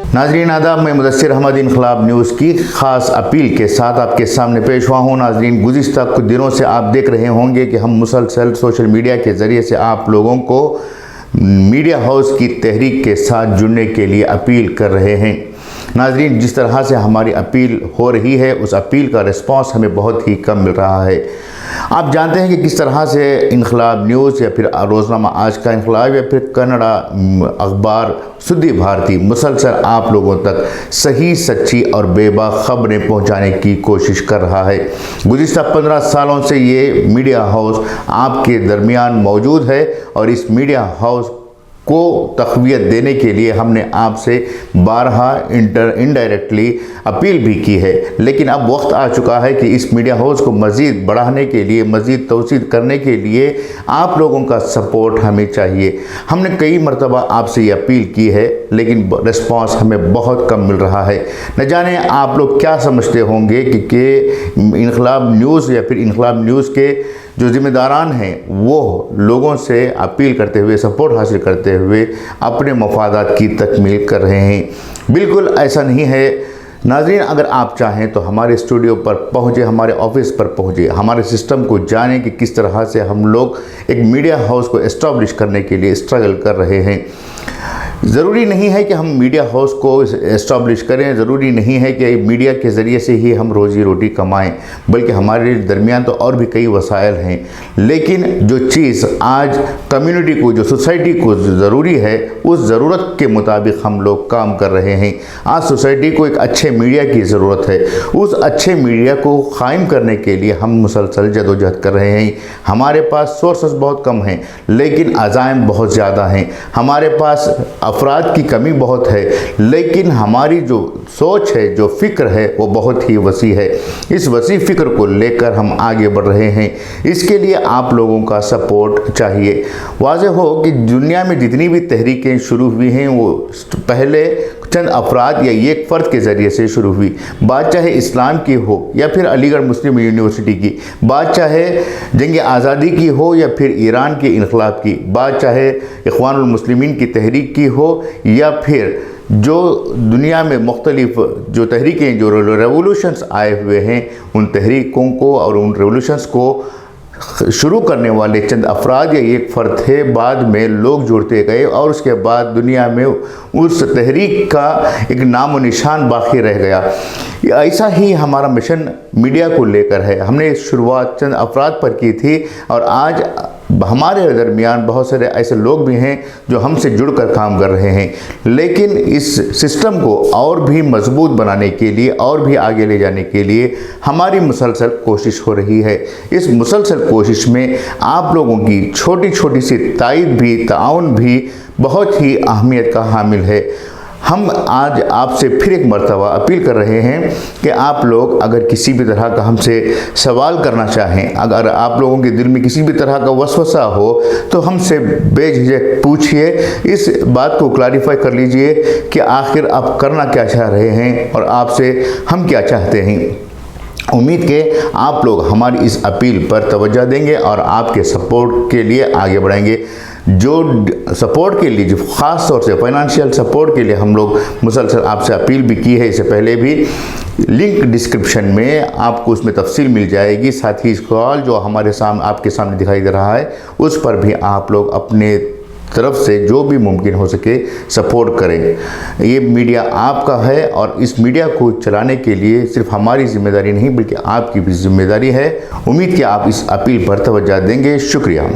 नाजरीन आदाब, मैं मुदस्सिर अहमद इनकलाब न्यूज़ की ख़ास अपील के साथ आपके सामने पेश हुआ हूँ। नाजरीन, गुज़िश्ता कुछ दिनों से आप देख रहे होंगे कि हम मुसलसल सोशल मीडिया के ज़रिए से आप लोगों को मीडिया हाउस की तहरीक के साथ जुड़ने के लिए अपील कर रहे हैं। नाजरीन, जिस तरह से हमारी अपील हो रही है उस अपील का रिस्पांस हमें बहुत ही कम मिल रहा है। आप जानते हैं कि किस तरह से इनकलाब न्यूज़ या फिर रोज़नामा आज का इनकलाब या फिर कन्नड़ा अखबार सुद्दी भारती मुसलसल आप लोगों तक सही, सच्ची और बेबाक खबरें पहुंचाने की कोशिश कर रहा है। गुज़िश्ता 15 सालों से ये मीडिया हाउस आपके दरमियान मौजूद है और इस मीडिया हाउस को तक़वियत देने के लिए हमने आपसे बारहा इनडायरेक्टली अपील भी की है, लेकिन अब वक्त आ चुका है कि इस मीडिया हाउस को मज़ीद बढ़ाने के लिए, मज़ीद तवसीद करने के लिए आप लोगों का सपोर्ट हमें चाहिए। हमने कई मरतबा आपसे ये अपील की है, लेकिन रिस्पांस हमें बहुत कम मिल रहा है। न जाने आप लोग क्या समझते होंगे कि इनकलाब न्यूज़ या फिर इनकलाब न्यूज़ के जो ज़िम्मेदारान हैं वो लोगों से अपील करते हुए, सपोर्ट हासिल करते हुए अपने मफादात की तकमील कर रहे हैं। बिल्कुल ऐसा नहीं है। नाज़रीन, अगर आप चाहें तो हमारे स्टूडियो पर पहुँचे, हमारे ऑफिस पर पहुँचे, हमारे सिस्टम को जानें कि किस तरह से हम लोग एक मीडिया हाउस को इस्टेब्लिश करने के लिए स्ट्रगल कर रहे हैं। ज़रूरी नहीं है कि हम मीडिया हाउस को इस्टेब्लिश करें, ज़रूरी नहीं है कि मीडिया के ज़रिए से ही हम रोज़ी रोटी कमाएं, बल्कि हमारे दरमियान तो और भी कई वसाइल हैं। लेकिन जो चीज़ आज कम्युनिटी को, जो सोसाइटी को ज़रूरी है, उस ज़रूरत के मुताबिक हम लोग काम कर रहे हैं। आज सोसाइटी को एक अच्छे मीडिया की ज़रूरत है। उस अच्छे मीडिया को क़ायम करने के लिए हम मुसलसल जदोजहद कर रहे हैं। हमारे पास सोर्सेस बहुत कम हैं, लेकिन अज़ाइम बहुत ज़्यादा हैं। हमारे पास अफराद की कमी बहुत है, लेकिन हमारी जो सोच है, जो फ़िक्र है, वो बहुत ही वसी है। इस वसी फ़िक्र को लेकर हम आगे बढ़ रहे हैं। इसके लिए आप लोगों का सपोर्ट चाहिए। वाज़ेह हो कि दुनिया में जितनी भी तहरीकें शुरू हुई हैं वो पहले चंद अफराद या एक फ़र्द के ज़रिए से शुरू हुई। बात चाहे इस्लाम की हो या फिर अलीगढ़ मुस्लिम यूनिवर्सिटी की, बात चाहे जंग आज़ादी की हो या फिर ईरान के इनकलाब की, बात चाहे इख्वानुल मुस्लिमीन की तहरीक की हो या फिर जो दुनिया में मुख्तलिफ जो तहरीकें, जो रेवोल्यूशंस आए हुए हैं, उन तहरीकों को और उन रेवोल्यूशंस को शुरू करने वाले चंद अफराद या एक फ़र्द थे। बाद में लोग जुड़ते गए और उसके बाद दुनिया में उस तहरीक का एक नाम व निशान बाकी रह गया। ऐसा ही हमारा मिशन मीडिया को लेकर है। हमने शुरुआत चंद अफराद पर की थी और आज हमारे दरमियान बहुत सारे ऐसे लोग भी हैं जो हमसे जुड़कर काम कर रहे हैं। लेकिन इस सिस्टम को और भी मजबूत बनाने के लिए, और भी आगे ले जाने के लिए हमारी मुसलसल कोशिश हो रही है। इस मुसलसल कोशिश में आप लोगों की छोटी छोटी सी तायद भी, ताउन भी बहुत ही अहमियत का हामिल है। हम आज आपसे फिर एक मर्तबा अपील कर रहे हैं कि आप लोग अगर किसी भी तरह का हमसे सवाल करना चाहें, अगर आप लोगों के दिल में किसी भी तरह का वसवसा हो तो हमसे बेझिझक पूछिए। इस बात को क्लैरिफाई कर लीजिए कि आखिर आप करना क्या चाह रहे हैं और आपसे हम क्या चाहते हैं। उम्मीद के आप लोग हमारी इस अपील पर तवज्जो देंगे और आपके सपोर्ट के लिए आगे बढ़ेंगे। जो सपोर्ट के लिए, जो ख़ास तौर से फाइनेंशियल सपोर्ट के लिए हम लोग मुसलसल आपसे अपील भी की है, इससे पहले भी लिंक डिस्क्रिप्शन में आपको उसमें तफसील मिल जाएगी। साथ ही इस कॉल जो हमारे सामने, आपके सामने दिखाई दे रहा है, उस पर भी आप लोग अपने तरफ से जो भी मुमकिन हो सके सपोर्ट करें। ये मीडिया आपका है और इस मीडिया को चलाने के लिए सिर्फ हमारी जिम्मेदारी नहीं बल्कि आपकी भी जिम्मेदारी है। उम्मीद कि आप इस अपील पर तवज्जो देंगे। शुक्रिया।